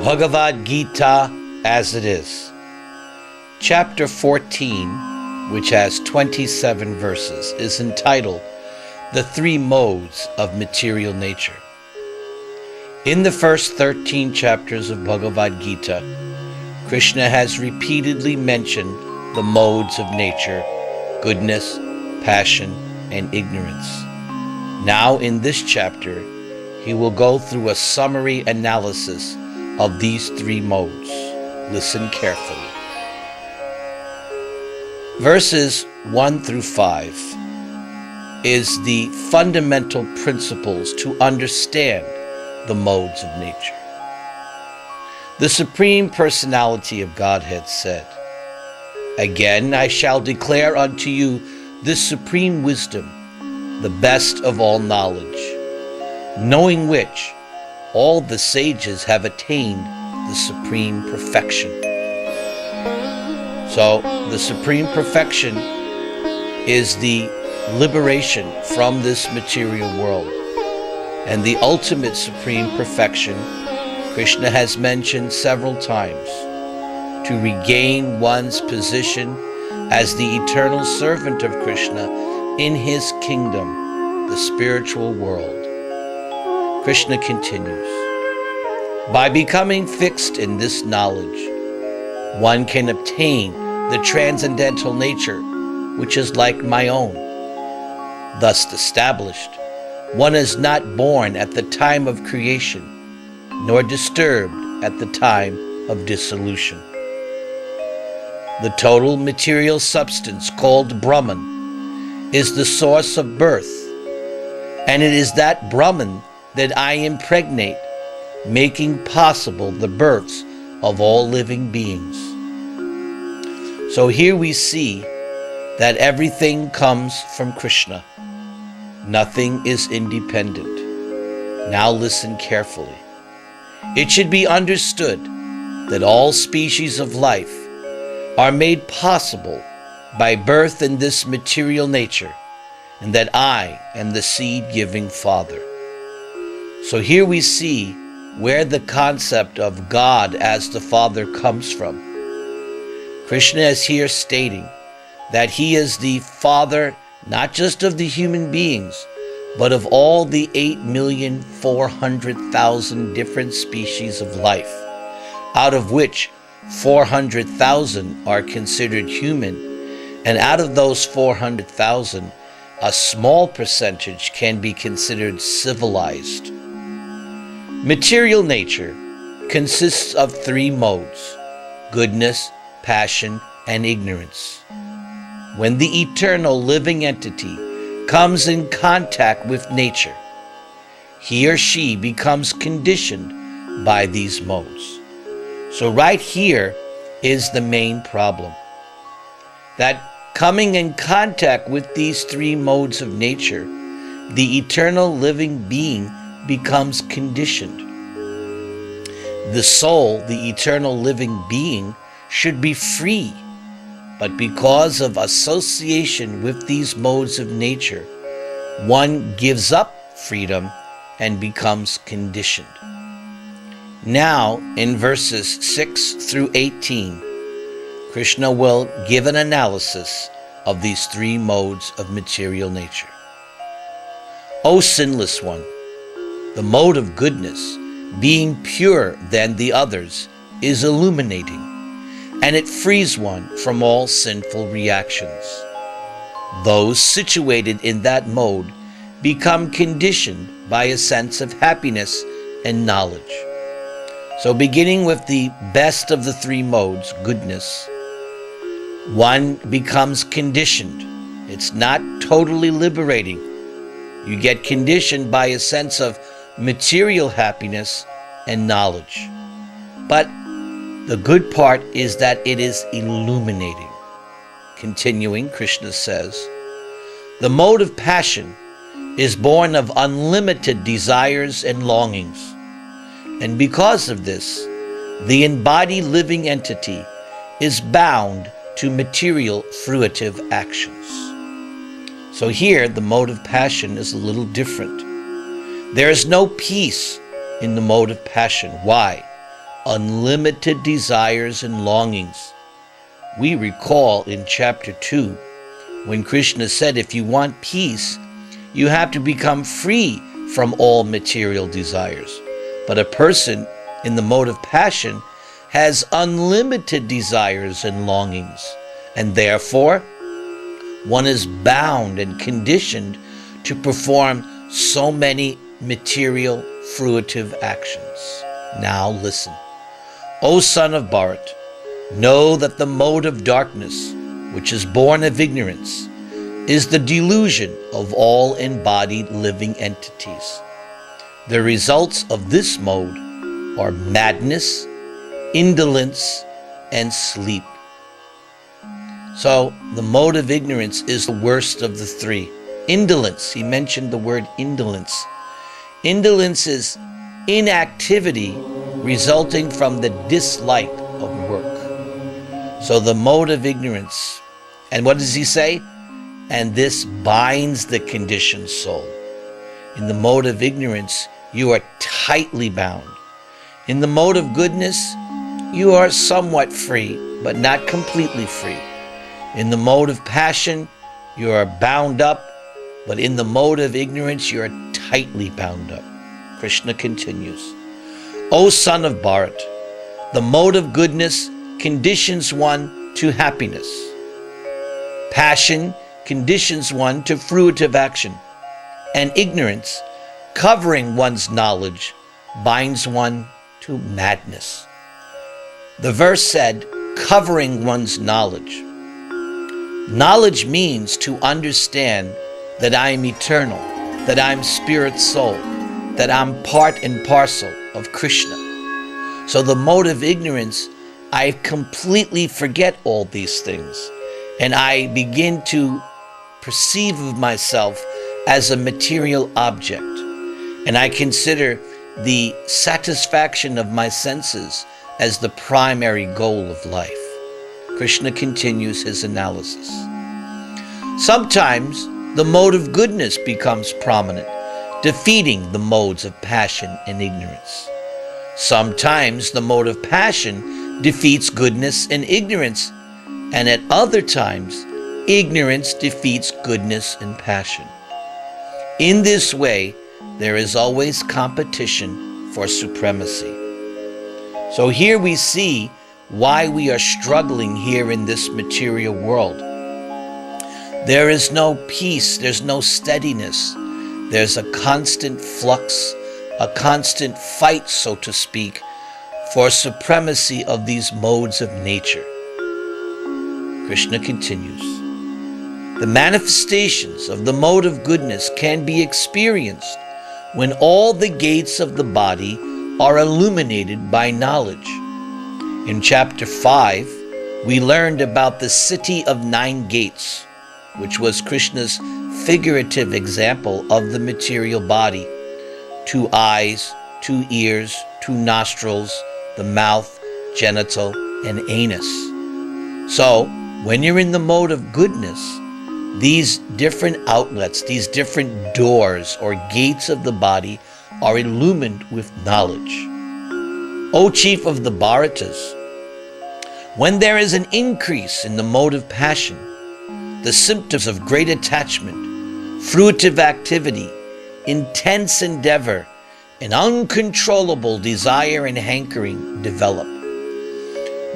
Bhagavad Gita as it is. Chapter 14, which has 27 verses, is entitled The Three Modes of Material Nature. In the first 13 chapters of Bhagavad Gita, Krishna has repeatedly mentioned the modes of nature: goodness, passion, and ignorance. Now in this chapter, he will go through a summary analysis of these three modes. Listen carefully. Verses 1 through 5 is the fundamental principles to understand the modes of nature. The Supreme Personality of Godhead said, "Again I shall declare unto you this supreme wisdom, the best of all knowledge, knowing which all the sages have attained the supreme perfection." So, the supreme perfection is the liberation from this material world. And the ultimate supreme perfection, Krishna has mentioned several times, to regain one's position as the eternal servant of Krishna in his kingdom, the spiritual world. Krishna continues, "By becoming fixed in this knowledge, one can obtain the transcendental nature, which is like my own. Thus established, one is not born at the time of creation, nor disturbed at the time of dissolution. The total material substance called Brahman is the source of birth, and it is that Brahman that I impregnate, making possible the births of all living beings." So here we see that everything comes from Krishna. Nothing is independent. Now listen carefully. It should be understood that all species of life are made possible by birth in this material nature, and that I am the seed-giving Father. So here we see where the concept of God as the Father comes from. Krishna is here stating that he is the Father not just of the human beings, but of all the 8,400,000 different species of life, out of which 400,000 are considered human, and out of those 400,000, a small percentage can be considered civilized. Material nature consists of three modes: goodness, passion, and ignorance. When the eternal living entity comes in contact with nature, he or she becomes conditioned by these modes. So right here is the main problem. That coming in contact with these three modes of nature, the eternal living being becomes conditioned. The soul, the eternal living being, should be free, but because of association with these modes of nature, one gives up freedom and becomes conditioned. Now, in verses 6 through 18, Krishna will give an analysis of these three modes of material nature. O sinless one, the mode of goodness, being purer than the others, is illuminating, and it frees one from all sinful reactions. Those situated in that mode become conditioned by a sense of happiness and knowledge. So beginning with the best of the three modes, goodness, one becomes conditioned. It's not totally liberating. You get conditioned by a sense of material happiness and knowledge. But the good part is that it is illuminating. Continuing, Krishna says, "The mode of passion is born of unlimited desires and longings, and because of this, the embodied living entity is bound to material fruitive actions." So here, the mode of passion is a little different. There is no peace in the mode of passion. Why? unlimited desires and longings. We recall in chapter 2, when Krishna said, if you want peace, you have to become free from all material desires. But a person in the mode of passion has unlimited desires and longings, and therefore one is bound and conditioned to perform so many material fruitive actions. Now listen. O son of Bharat, know that the mode of darkness, which is born of ignorance, is the delusion of all embodied living entities. The results of this mode are madness, indolence, and sleep. So the mode of ignorance is the worst of the three. Indolence, he mentioned the word indolence. Indolence is inactivity resulting from the dislike of work. So the mode of ignorance, and what does he say? And this binds the conditioned soul. In the mode of ignorance, you are tightly bound. In the mode of goodness, you are somewhat free, but not completely free. In the mode of passion, you are bound up, but in the mode of ignorance, you are tightly bound up. Krishna continues, O son of Bharat, the mode of goodness conditions one to happiness. Passion conditions one to fruitive action, and ignorance, covering one's knowledge, binds one to madness. The verse said, covering one's knowledge. Knowledge means to understand that I am eternal, that I'm spirit soul, that I'm part and parcel of Krishna. So the mode of ignorance, I completely forget all these things, and I begin to perceive of myself as a material object, and I consider the satisfaction of my senses as the primary goal of life. Krishna continues his analysis. Sometimes the mode of goodness becomes prominent, defeating the modes of passion and ignorance. Sometimes the mode of passion defeats goodness and ignorance, and at other times, ignorance defeats goodness and passion. In this way, there is always competition for supremacy. So here we see why we are struggling here in this material world. There is no peace, there's no steadiness. There's a constant flux, a constant fight, so to speak, for supremacy of these modes of nature. Krishna continues, the manifestations of the mode of goodness can be experienced when all the gates of the body are illuminated by knowledge. In chapter 5, we learned about the city of 9 gates, which was Krishna's figurative example of the material body. 2 eyes, 2 ears, 2 nostrils, the mouth, genital, and anus. So, when you're in the mode of goodness, these different outlets, these different doors or gates of the body are illumined with knowledge. O chief of the Bharatas, when there is an increase in the mode of passion, the symptoms of great attachment, fruitive activity, intense endeavor, and uncontrollable desire and hankering develop.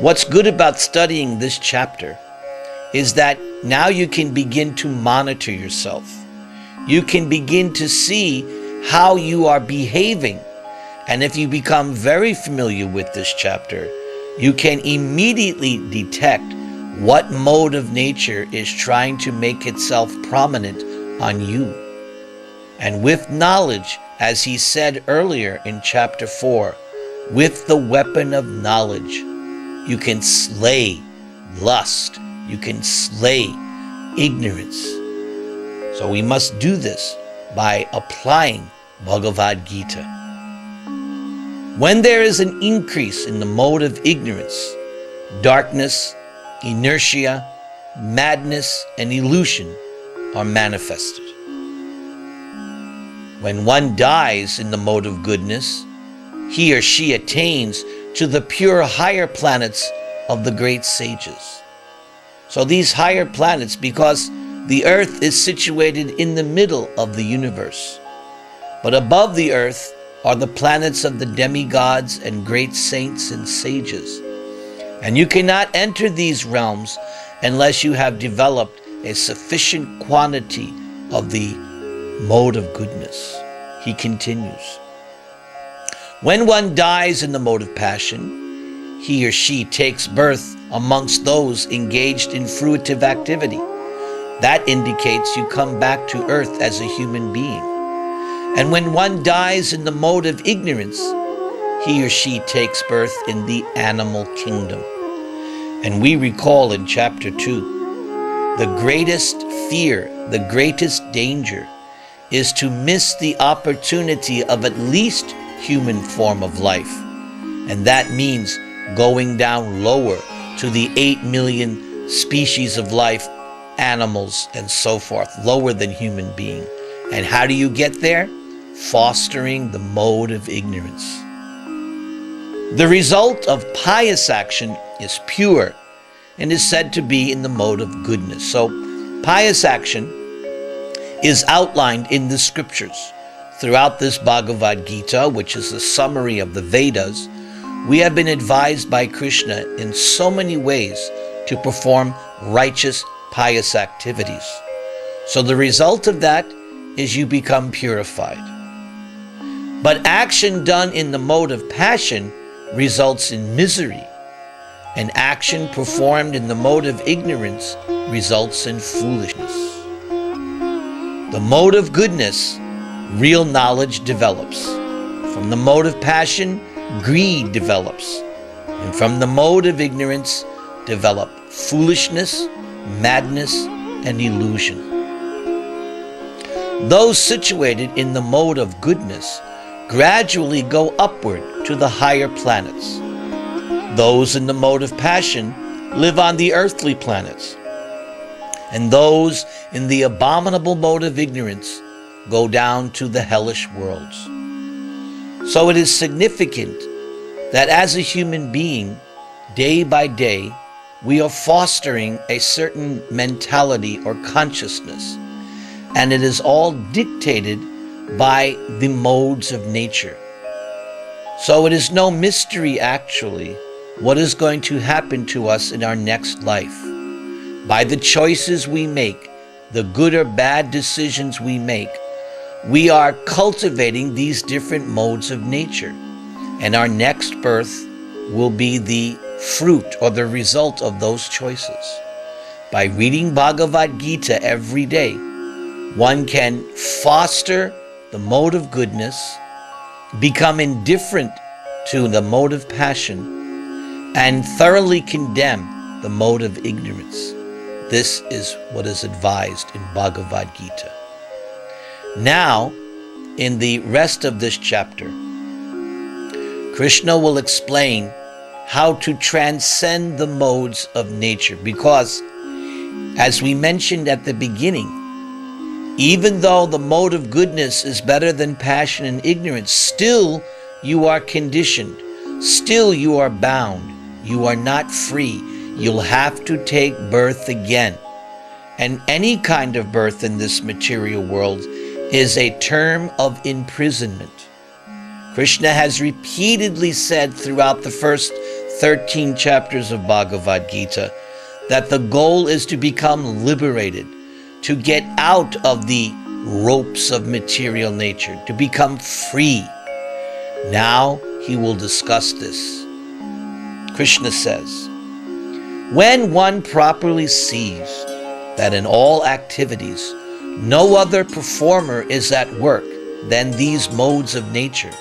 What's good about studying this chapter is that now you can begin to monitor yourself. You can begin to see how you are behaving. And if you become very familiar with this chapter, you can immediately detect what mode of nature is trying to make itself prominent on you. And with knowledge, as he said earlier in chapter 4, with the weapon of knowledge, you can slay lust, you can slay ignorance. So we must do this by applying Bhagavad Gita. When there is an increase in the mode of ignorance, darkness, inertia, madness, and illusion are manifested. When one dies in the mode of goodness, he or she attains to the pure higher planets of the great sages. So these higher planets, because the earth is situated in the middle of the universe, but above the earth are the planets of the demigods and great saints and sages. And you cannot enter these realms unless you have developed a sufficient quantity of the mode of goodness. He continues, when one dies in the mode of passion, he or she takes birth amongst those engaged in fruitive activity. That indicates you come back to earth as a human being. And when one dies in the mode of ignorance, he or she takes birth in the animal kingdom. And we recall in chapter 2, the greatest fear, the greatest danger is to miss the opportunity of at least human form of life. And that means going down lower to the 8 million species of life, animals, and so forth, lower than human being. And how do you get there? Fostering the mode of ignorance. The result of pious action is pure and is said to be in the mode of goodness. So pious action is outlined in the scriptures. Throughout this Bhagavad Gita, which is a summary of the Vedas, we have been advised by Krishna in so many ways to perform righteous, pious activities. So the result of that is you become purified. But action done in the mode of passion results in misery, and action performed in the mode of ignorance results in foolishness. The mode of goodness, real knowledge develops. From the mode of passion, greed develops. And from the mode of ignorance, develop foolishness, madness, and illusion. Those situated in the mode of goodness gradually go upward to the higher planets. Those in the mode of passion live on the earthly planets. And those in the abominable mode of ignorance go down to the hellish worlds. So it is significant that as a human being, day by day, we are fostering a certain mentality or consciousness, and it is all dictated by the modes of nature. So it is no mystery, actually, what is going to happen to us in our next life. By the choices we make, the good or bad decisions we make, we are cultivating these different modes of nature. And our next birth will be the fruit or the result of those choices. By reading Bhagavad Gita every day, one can foster the mode of goodness, become indifferent to the mode of passion, and thoroughly condemn the mode of ignorance. This is what is advised in Bhagavad Gita. Now, in the rest of this chapter, Krishna will explain how to transcend the modes of nature, because, as we mentioned at the beginning, even though the mode of goodness is better than passion and ignorance, still you are conditioned, still you are bound, you are not free. You'll have to take birth again. And any kind of birth in this material world is a term of imprisonment. Krishna has repeatedly said throughout the first 13 chapters of Bhagavad Gita that the goal is to become liberated, to get out of the ropes of material nature, to become free. Now he will discuss this. Krishna says, when one properly sees that in all activities no other performer is at work than these modes of nature,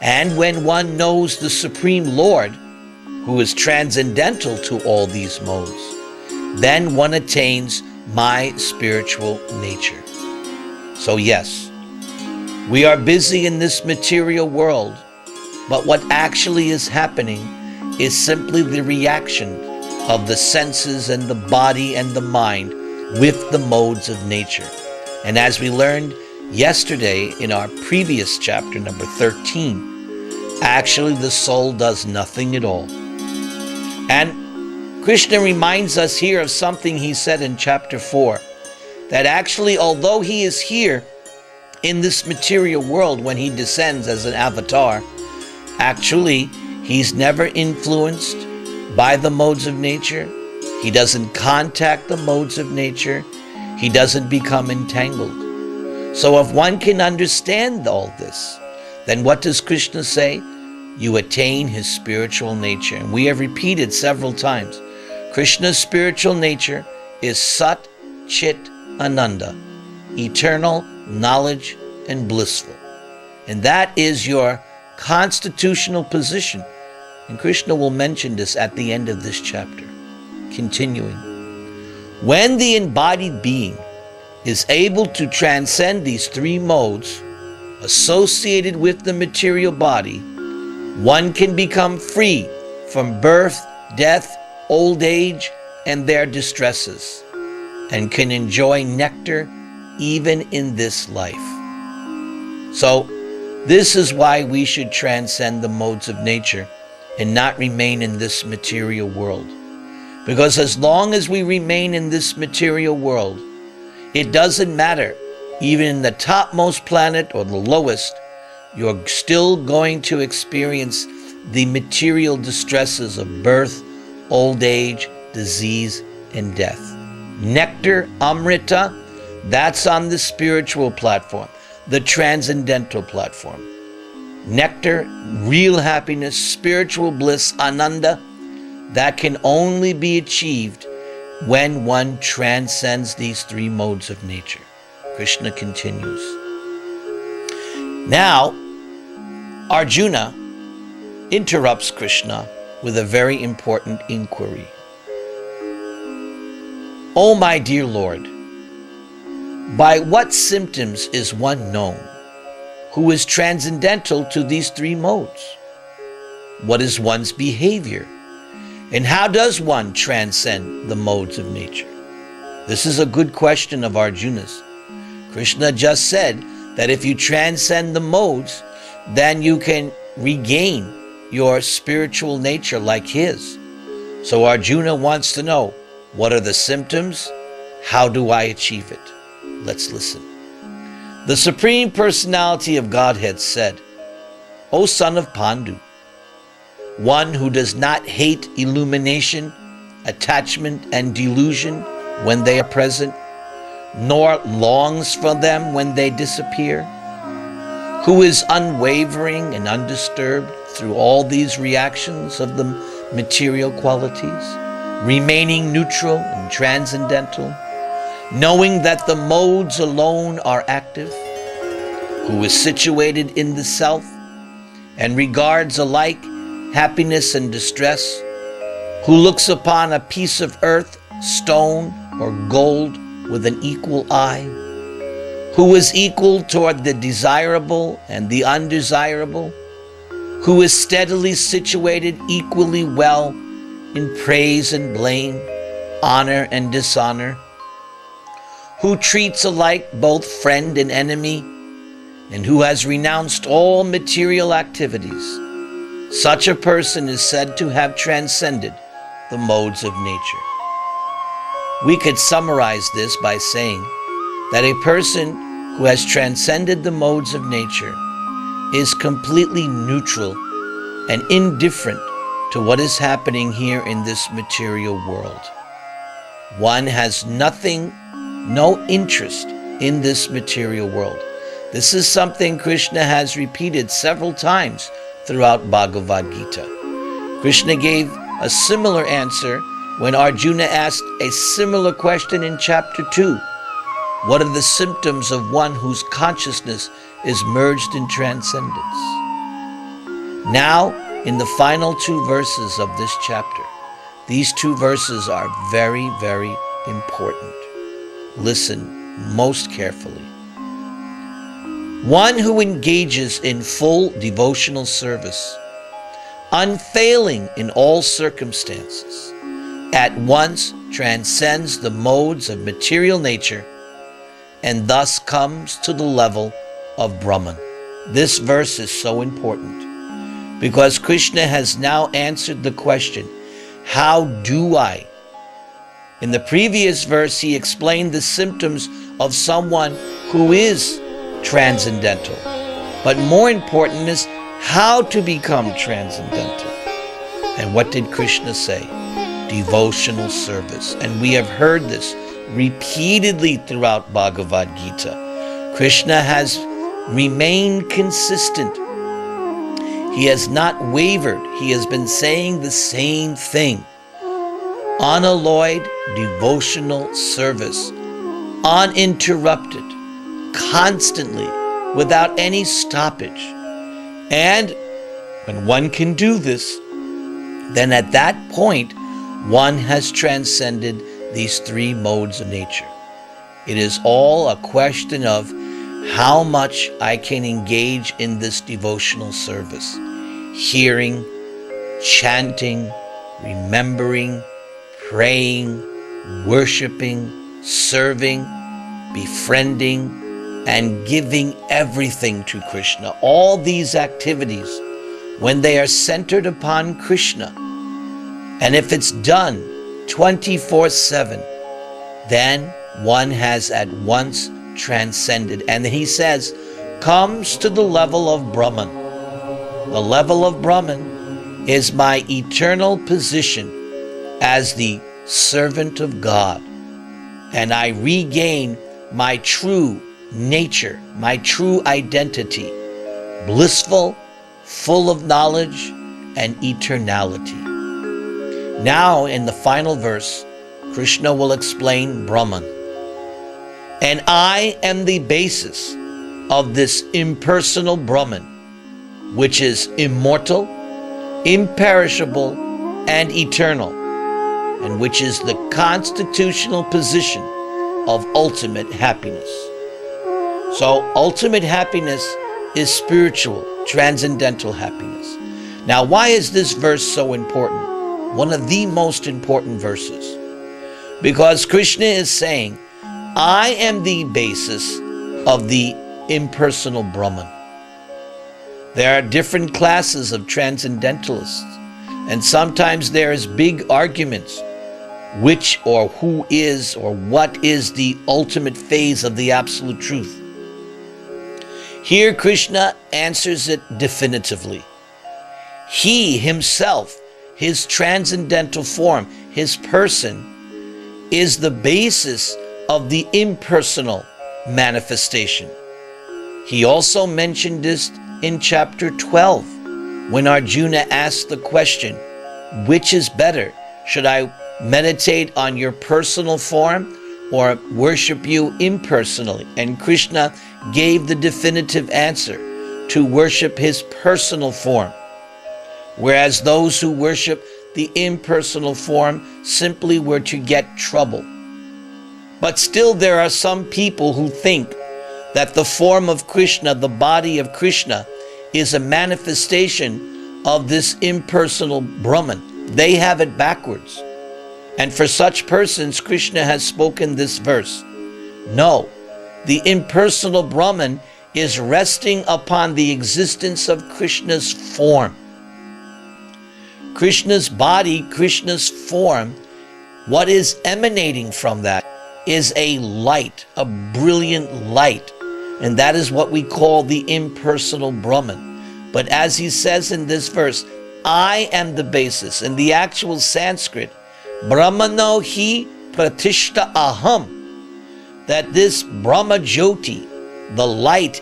and when one knows the Supreme Lord, who is transcendental to all these modes, then one attains my spiritual nature. So yes, we are busy in this material world, but what actually is happening is simply the reaction of the senses and the body and the mind with the modes of nature. And as we learned yesterday in our previous chapter, number 13, Actually, the soul does nothing at all. And Krishna reminds us here of something he said in chapter 4, that actually, although he is here in this material world when he descends as an avatar, actually, he's never influenced by the modes of nature. He doesn't contact the modes of nature. He doesn't become entangled. So if one can understand all this, then what does Krishna say? You attain his spiritual nature. And we have repeated several times, Krishna's spiritual nature is Sat Chit Ananda, eternal, knowledge, and blissful. And that is your constitutional position. And Krishna will mention this at the end of this chapter. Continuing. When the embodied being is able to transcend these three modes associated with the material body, one can become free from birth, death, old age, and their distresses, and can enjoy nectar even in this life. So, this is why we should transcend the modes of nature and not remain in this material world. Because as long as we remain in this material world, it doesn't matter, even in the topmost planet or the lowest, you're still going to experience the material distresses of birth, old age, disease, and death. Nectar, Amrita, that's on the spiritual platform, the transcendental platform. Nectar, real happiness, spiritual bliss, Ananda, that can only be achieved when one transcends these three modes of nature. Krishna continues. Now, Arjuna interrupts Krishna with a very important inquiry. O my dear Lord, by what symptoms is one known who is transcendental to these three modes? What is one's behavior? And how does one transcend the modes of nature? This is a good question of Arjuna's. Krishna just said that if you transcend the modes, then you can regain your spiritual nature like his. So Arjuna wants to know, what are the symptoms? How do I achieve it? Let's listen. The Supreme Personality of Godhead said, O son of Pandu, one who does not hate illumination, attachment, and delusion when they are present, nor longs for them when they disappear, who is unwavering and undisturbed through all these reactions of the material qualities, remaining neutral and transcendental, knowing that the modes alone are active, who is situated in the self and regards alike happiness and distress, who looks upon a piece of earth, stone, or gold with an equal eye, who is equal toward the desirable and the undesirable, who is steadily situated equally well in praise and blame, honor and dishonor, who treats alike both friend and enemy, and who has renounced all material activities. Such a person is said to have transcended the modes of nature. We could summarize this by saying that a person who has transcended the modes of nature is completely neutral and indifferent to what is happening here in this material world. One has no interest in this material world. This is something Krishna has repeated several times throughout Bhagavad Gita. Krishna gave a similar answer when Arjuna asked a similar question in chapter 2. What are the symptoms of one whose consciousness is merged in transcendence? Now, in the final two verses of this chapter, these two verses are very, very important. Listen most carefully. One who engages in full devotional service, unfailing in all circumstances, at once transcends the modes of material nature and thus comes to the level of Brahman. This verse is so important because Krishna has now answered the question, how do I? In the previous verse, he explained the symptoms of someone who is transcendental. But more important is how to become transcendental. And what did Krishna say? Devotional service. And we have heard this repeatedly throughout Bhagavad Gita. Krishna has remained consistent. He has not wavered. He has been saying the same thing. Unalloyed devotional service, uninterrupted, constantly, without any stoppage. And when one can do this, then at that point, one has transcended these three modes of nature. It is all a question of how much I can engage in this devotional service. Hearing, chanting, remembering, praying, worshiping, serving, befriending, and giving everything to Krishna. All these activities, when they are centered upon Krishna, and if it's done 24/7, then one has at once transcended. And he says, comes to the level of Brahman. The level of Brahman is my eternal position as the servant of God. And I regain my true nature, my true identity, blissful, full of knowledge and eternality. Now, in the final verse, Krishna will explain Brahman. And I am the basis of this impersonal Brahman, which is immortal, imperishable, and eternal, and which is the constitutional position of ultimate happiness. So, ultimate happiness is spiritual, transcendental happiness. Now, why is this verse so important? One of the most important verses. Because Krishna is saying, I am the basis of the impersonal Brahman. There are different classes of transcendentalists, and sometimes there is big arguments which or who is or what is the ultimate phase of the absolute truth. Here Krishna answers it definitively. He himself, his transcendental form, his person, is the basis of the impersonal manifestation. He also mentioned this in chapter 12, when Arjuna asked the question, which is better? Should I meditate on your personal form or worship you impersonally? And Krishna gave the definitive answer, to worship his personal form. Whereas those who worship the impersonal form simply were to get trouble. But still there are some people who think that the form of Krishna, the body of Krishna, is a manifestation of this impersonal Brahman. They have it backwards. And for such persons, Krishna has spoken this verse. No, the impersonal Brahman is resting upon the existence of Krishna's form. Krishna's body, Krishna's form, what is emanating from that is a light, a brilliant light. And that is what we call the impersonal Brahman. But as he says in this verse, I am the basis. In the actual Sanskrit, Brahmano hi pratishta aham, that this Brahma Jyoti, the light,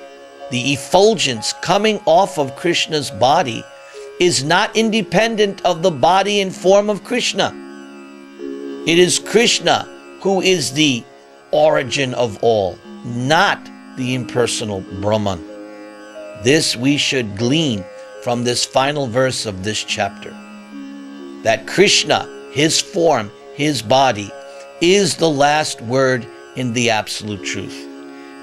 the effulgence coming off of Krishna's body, is not independent of the body and form of Krishna. It is Krishna who is the origin of all, not the impersonal Brahman. This we should glean from this final verse of this chapter, that Krishna, his form, his body, is the last word in the absolute truth.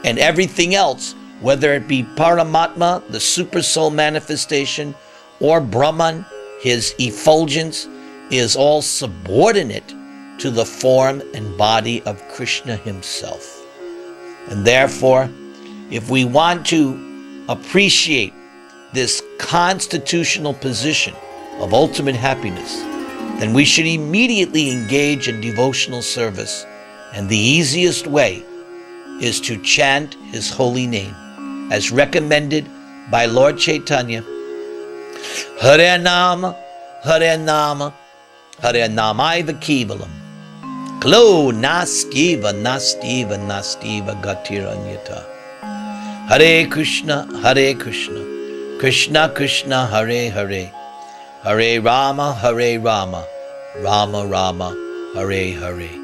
And everything else, whether it be Paramatma, the super soul manifestation, or Brahman, his effulgence, is all subordinate to the form and body of Krishna himself. And therefore, if we want to appreciate this constitutional position of ultimate happiness, then we should immediately engage in devotional service, and the easiest way is to chant his holy name, as recommended by Lord Chaitanya. Hare Nama, Hare Nama, Hare Namaiva Kevalam. Klo nastiva, nastiva, nastiva gatiranyata. Hare Krishna, Krishna Krishna, Hare Hare, Hare Rama, Rama Rama, Hare Hare.